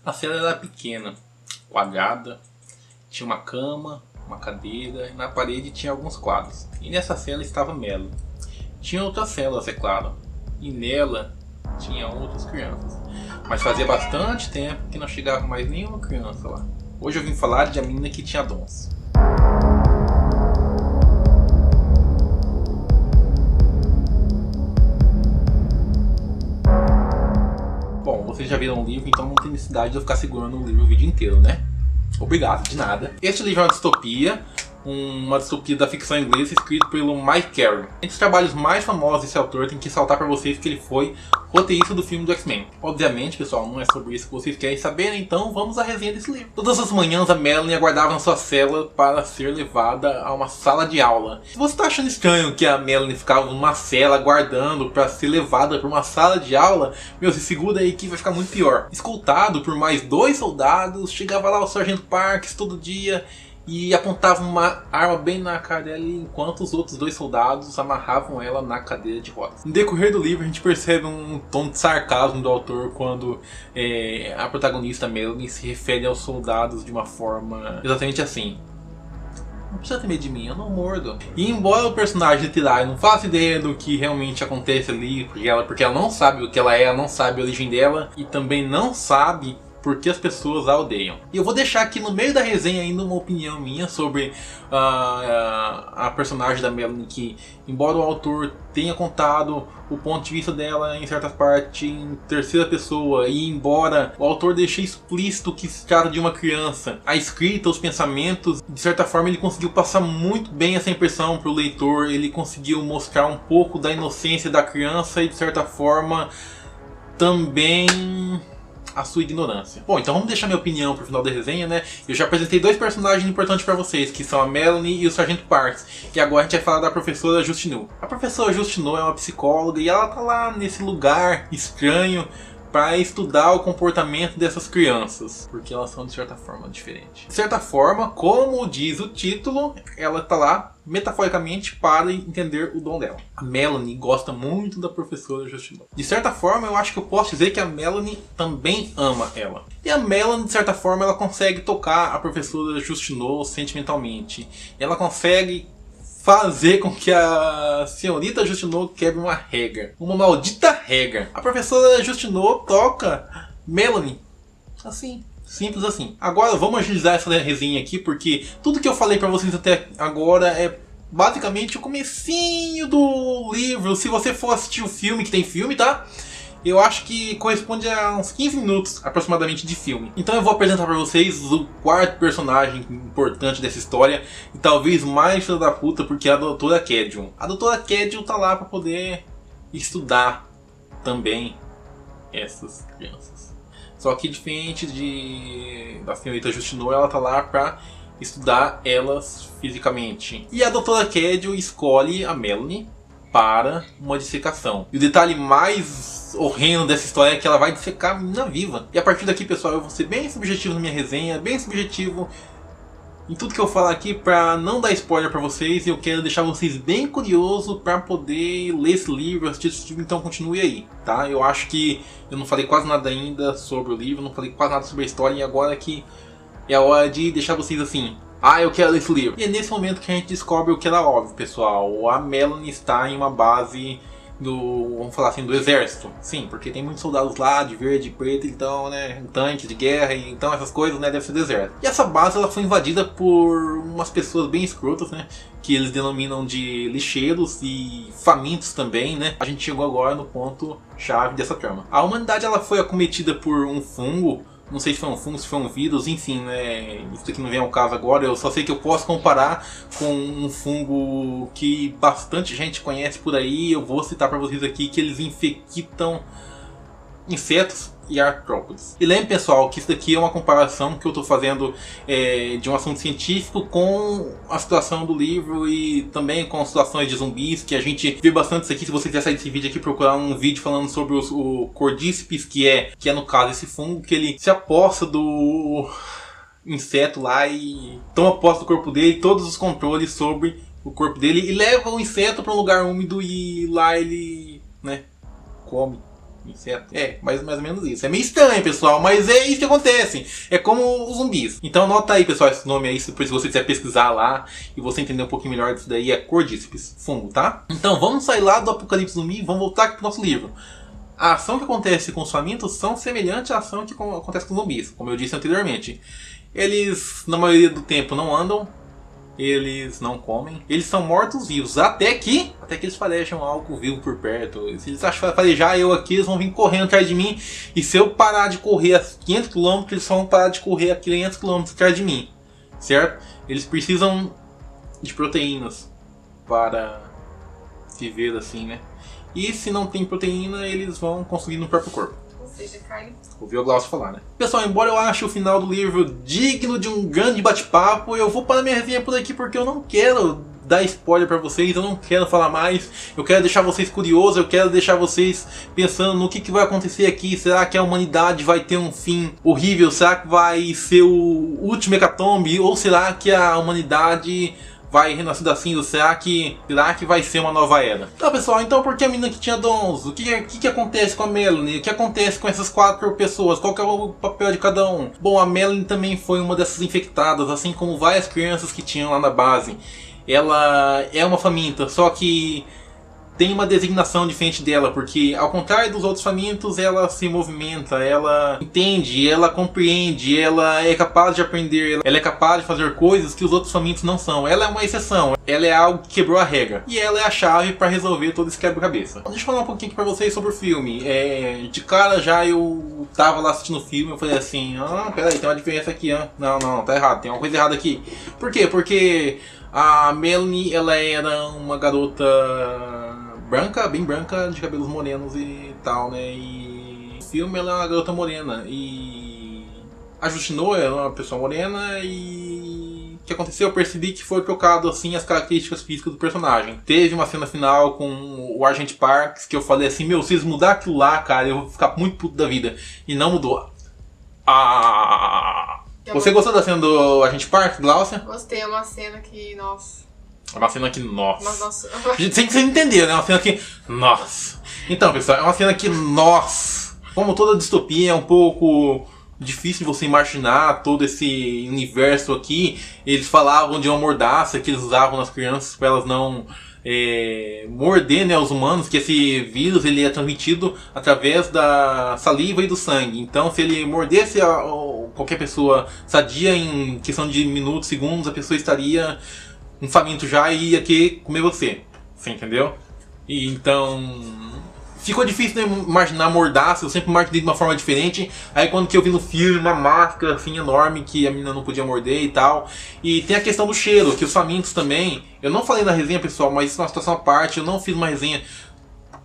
A cela era pequena, quadrada, tinha uma cama, uma cadeira e na parede tinha alguns quadros. E nessa cela estava Melanie. Tinha outras celas, é claro, e nela tinha outras crianças. Mas fazia bastante tempo que não chegava mais nenhuma criança lá. Hoje eu vim falar de a menina que tinha dons. Bom, vocês já viram o livro, então não tem necessidade de eu ficar segurando o livro o vídeo inteiro, né? Obrigado, de nada. Este livro é uma distopia da ficção inglesa escrito pelo Mike Carey. Entre os trabalhos mais famosos desse autor, tem que saltar para vocês que ele foi roteirista do filme do X-Men. Obviamente, pessoal, não é sobre isso que vocês querem saber, então vamos à resenha desse livro. Todas as manhãs a Melanie aguardava na sua cela para ser levada a uma sala de aula. Se você está achando estranho que a Melanie ficava numa cela aguardando para ser levada para uma sala de aula, meu, se segura aí que vai ficar muito pior. Escoltado por mais 2 soldados, chegava lá o Sargento Parks todo dia e apontava uma arma bem na cara dela enquanto os outros 2 soldados amarravam ela na cadeira de rodas. No decorrer do livro a gente percebe um tom de sarcasmo do autor quando a protagonista Melanie se refere aos soldados de uma forma exatamente assim: não precisa ter medo de mim, eu não mordo. E embora o personagem literário não faça ideia do que realmente acontece ali, porque ela não sabe o que ela é, ela não sabe a origem dela e também não sabe porque as pessoas a odeiam. E eu vou deixar aqui no meio da resenha ainda uma opinião minha sobre a personagem da Melanie, que embora o autor tenha contado o ponto de vista dela em certas partes em terceira pessoa, e embora o autor deixe explícito que se trata de uma criança, a escrita, os pensamentos, de certa forma ele conseguiu passar muito bem essa impressão para o leitor. Ele conseguiu mostrar um pouco da inocência da criança e de certa forma também a sua ignorância. Bom, então vamos deixar minha opinião pro final da resenha, né? Eu já apresentei 2 personagens importantes pra vocês, que são a Melanie e o Sargento Parks. E agora a gente vai falar da professora Justinu. A professora Justinu é uma psicóloga e ela tá lá nesse lugar estranho para estudar o comportamento dessas crianças, porque elas são de certa forma diferentes. De certa forma, como diz o título, ela está lá metaforicamente para entender o dom dela. A Melanie gosta muito da professora Justinu. De certa forma, eu acho que eu posso dizer que a Melanie também ama ela. E a Melanie, de certa forma, ela consegue tocar a professora Justinu sentimentalmente. Ela consegue fazer com que a senhorita Justinu quebre uma regra. Uma maldita regra. A professora Justinu toca Melanie. Assim. Simples assim. Agora vamos agilizar essa resenha aqui, porque tudo que eu falei pra vocês até agora é basicamente o comecinho do livro. Se você for assistir o filme, que tem filme, tá? Eu acho que corresponde a uns 15 minutos aproximadamente de filme. Então eu vou apresentar pra vocês o 4º personagem importante dessa história, e talvez mais filho da puta, porque é a doutora Kedjun. A doutora Kedjun tá lá pra poder estudar também essas crianças. Só que diferente da senhorita Justinu, ela tá lá pra estudar elas fisicamente. E a doutora Kedjun escolhe a Melanie para uma dissecação. E o detalhe mais horrendo dessa história é que ela vai dissecar a menina viva. E a partir daqui, pessoal, eu vou ser bem subjetivo na minha resenha, bem subjetivo em tudo que eu falar aqui para não dar spoiler para vocês. E eu quero deixar vocês bem curiosos para poder ler esse livro, assistir esse livro, então continue aí, tá? Eu acho que eu não falei quase nada ainda sobre o livro, não falei quase nada sobre a história, e agora que é a hora de deixar vocês assim: ah, eu quero ler esse livro. E é nesse momento que a gente descobre o que era óbvio, pessoal. A Melanie está em uma base vamos falar assim, do exército. Sim, porque tem muitos soldados lá, de verde, de preto, então, né, tanques de guerra, então essas coisas, né, deve ser deserto. E essa base, ela foi invadida por umas pessoas bem escrotas, né, que eles denominam de lixeiros e famintos também, né. A gente chegou agora no ponto chave dessa trama. A humanidade, ela foi acometida por um fungo. Não sei se foi um fungo, se foi um vírus, enfim, né? Isso aqui não vem ao caso agora. Eu só sei que eu posso comparar com um fungo que bastante gente conhece por aí. Eu vou citar para vocês aqui que eles infectam insetos e artrópodes. E lembre, pessoal, que isso daqui é uma comparação que eu estou fazendo de um assunto científico com a situação do livro e também com situações de zumbis, que a gente vê bastante isso aqui. Se você quiser sair desse vídeo aqui, procurar um vídeo falando sobre o Cordíceps, que é no caso esse fungo que ele se aposta do inseto lá e toma posse do corpo dele, todos os controles sobre o corpo dele, e leva o inseto para um lugar úmido e lá ele, né, come Inseto? É, mais ou menos isso. É meio estranho, pessoal, mas é isso que acontece. É como os zumbis. Então anota aí, pessoal, esse nome aí, se você quiser pesquisar lá e você entender um pouquinho melhor disso daí, é Cordíceps, fungo, tá? Então vamos sair lá do apocalipse zumbi e vamos voltar aqui pro nosso livro. A ação que acontece com os famintos são semelhantes à ação que acontece com os zumbis, como eu disse anteriormente. Eles, na maioria do tempo, não andam. Eles não comem. Eles são mortos-vivos. Até que eles farejam algo vivo por perto. Se eles acham farejar eu aqui, eles vão vir correndo atrás de mim. E se eu parar de correr a 500 km, eles vão parar de correr a 500 km atrás de mim. Certo? Eles precisam de proteínas para viver assim, né? E se não tem proteína, eles vão consumir no próprio corpo. Ou seja, carne. Ouviu o Glaucio falar, né? Pessoal, embora eu ache o final do livro digno de um grande bate-papo, eu vou parar minha resenha por aqui porque eu não quero dar spoiler pra vocês, eu não quero falar mais, eu quero deixar vocês curiosos, eu quero deixar vocês pensando no que vai acontecer aqui. Será que a humanidade vai ter um fim horrível? Será que vai ser o último hecatombe? Ou será que a humanidade vai renascer da cinza? Será que vai ser uma nova era? Então, pessoal, então por que a menina que tinha dons? O que acontece com a Melanie? O que acontece com essas 4 pessoas? Qual que é o papel de cada um? Bom, a Melanie também foi uma dessas infectadas, assim como várias crianças que tinham lá na base. Ela é uma faminta, só que tem uma designação diferente dela, porque ao contrário dos outros famintos, ela se movimenta, ela entende, ela compreende, ela é capaz de aprender, ela é capaz de fazer coisas que os outros famintos não são. Ela é uma exceção, ela é algo que quebrou a regra. E ela é a chave para resolver todo esse quebra-cabeça. Deixa eu falar um pouquinho aqui pra vocês sobre o filme. De cara já eu tava lá assistindo o filme, eu falei assim, peraí, tem uma diferença aqui, não, tá errado, tem uma coisa errada aqui. Por quê? Porque a Melanie, ela era uma garota branca, bem branca, de cabelos morenos e tal, né? E no filme ela é uma garota morena. E a Justino era uma pessoa morena e o que aconteceu? Eu percebi que foi trocado assim as características físicas do personagem. Teve uma cena final com o Argent Parks que eu falei assim, meu, se eles mudar aquilo lá, cara, eu vou ficar muito puto da vida. E não mudou. Você gostou da cena do Argent Parks, Glaucia? Gostei, é uma cena que, nossa. É uma cena que, nossa. Mas, nossa. Sem você entender, né? É uma cena que, nossa. Então, pessoal, é uma cena que, nossa. Como toda distopia, é um pouco difícil de você imaginar todo esse universo aqui. Eles falavam de uma mordaça que eles usavam nas crianças para elas não morder, né, os humanos, que esse vírus ele é transmitido através da saliva e do sangue. Então, se ele mordesse qualquer pessoa sadia, em questão de minutos, segundos, a pessoa estaria um faminto já e ia querer comer você. Você entendeu? E então ficou difícil, né, imaginar mordaça. Eu sempre imaginei de uma forma diferente. Aí quando que eu vi no filme uma máscara assim enorme que a menina não podia morder e tal. E tem a questão do cheiro, que os famintos também. Eu não falei na resenha, pessoal, mas isso é uma situação à parte. Eu não fiz uma resenha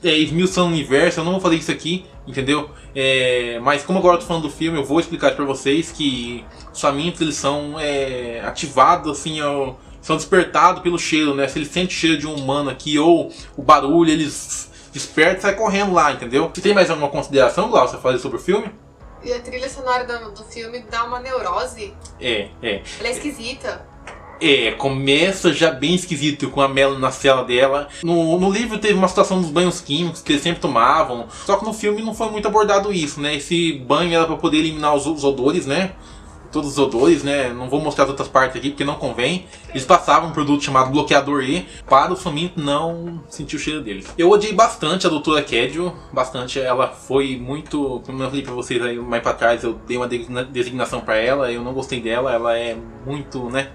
esmiuçando o universo. Eu não vou fazer isso aqui, entendeu? Mas como agora eu tô falando do filme, eu vou explicar pra vocês que os famintos eles são ativados assim são despertados pelo cheiro, né? Se eles sentem o cheiro de um humano aqui ou o barulho, eles despertam e saem correndo lá, entendeu? Você tem mais alguma consideração, Glaucia, fazer sobre o filme? E a trilha sonora do filme dá uma neurose. Ela é esquisita. Começa já bem esquisito com a Melanie na cela dela. No livro teve uma situação dos banhos químicos que eles sempre tomavam. Só que no filme não foi muito abordado isso, né? Esse banho era pra poder eliminar os odores, né? Todos os odores, né? Não vou mostrar as outras partes aqui porque não convém. Eles passavam um produto chamado bloqueador E para o faminto não sentir o cheiro deles. Eu odiei bastante a doutora Kedjo, bastante. Ela foi muito, como eu falei pra vocês aí mais pra trás, eu dei uma designação pra ela, eu não gostei dela, ela é muito, né?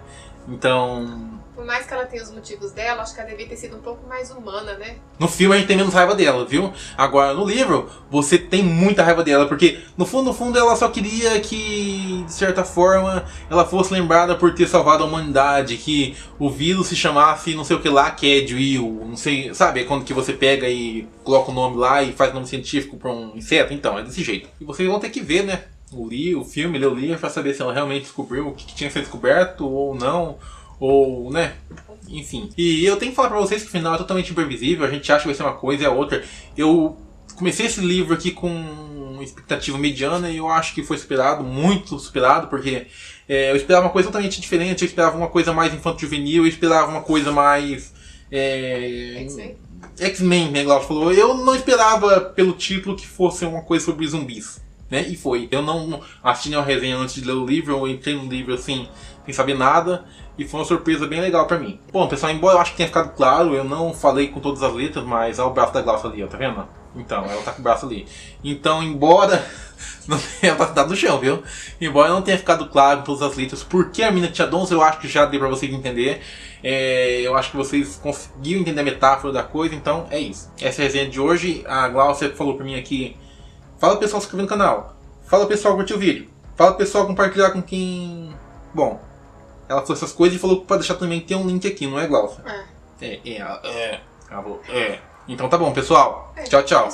Então, por mais que ela tenha os motivos dela, acho que ela devia ter sido um pouco mais humana, né? No filme a gente tem menos raiva dela, viu? Agora, no livro, você tem muita raiva dela, porque no fundo ela só queria que, de certa forma, ela fosse lembrada por ter salvado a humanidade, que o vírus se chamasse não sei o que lá, Kedwill, não sei, sabe? É quando que você pega e coloca o nome lá e faz nome científico pra um inseto, então, é desse jeito. E vocês vão ter que ver, né? O filme, ler o livro pra saber se ela realmente descobriu o que tinha sido descoberto ou não. Ou, né? Enfim. E eu tenho que falar pra vocês que o final é totalmente imprevisível. A gente acha que vai ser uma coisa e a outra. Eu comecei esse livro aqui com uma expectativa mediana e eu acho que foi superado, muito superado, porque eu esperava uma coisa totalmente diferente. Eu esperava uma coisa mais infanto-juvenil, eu esperava uma coisa mais X-Men, né, Glaucio falou, eu não esperava pelo título que fosse uma coisa sobre zumbis, né, e foi. Eu não assisti nenhuma resenha antes de ler o livro, eu entrei no livro assim, sem saber nada, e foi uma surpresa bem legal pra mim. Bom, pessoal, embora eu acho que tenha ficado claro, eu não falei com todas as letras, mas olha o braço da Glaucia ali, ó, tá vendo? Então, ela tá com o braço ali. Então, embora... ela tá sentada no chão, viu? Embora não tenha ficado claro em todas as letras porque a mina tinha dons, eu acho que já deu pra vocês entender. Eu acho que vocês conseguiram entender a metáfora da coisa, então é isso. Essa é a resenha de hoje. A Glaucia falou pra mim aqui: fala pro pessoal se inscrever no canal, fala pro pessoal curtir o vídeo, fala pro pessoal compartilhar com quem... Bom, ela falou essas coisas e falou que pode deixar também, tem um link aqui, não é, Glaucia? Ela falou, Então tá bom, pessoal. Tchau, tchau.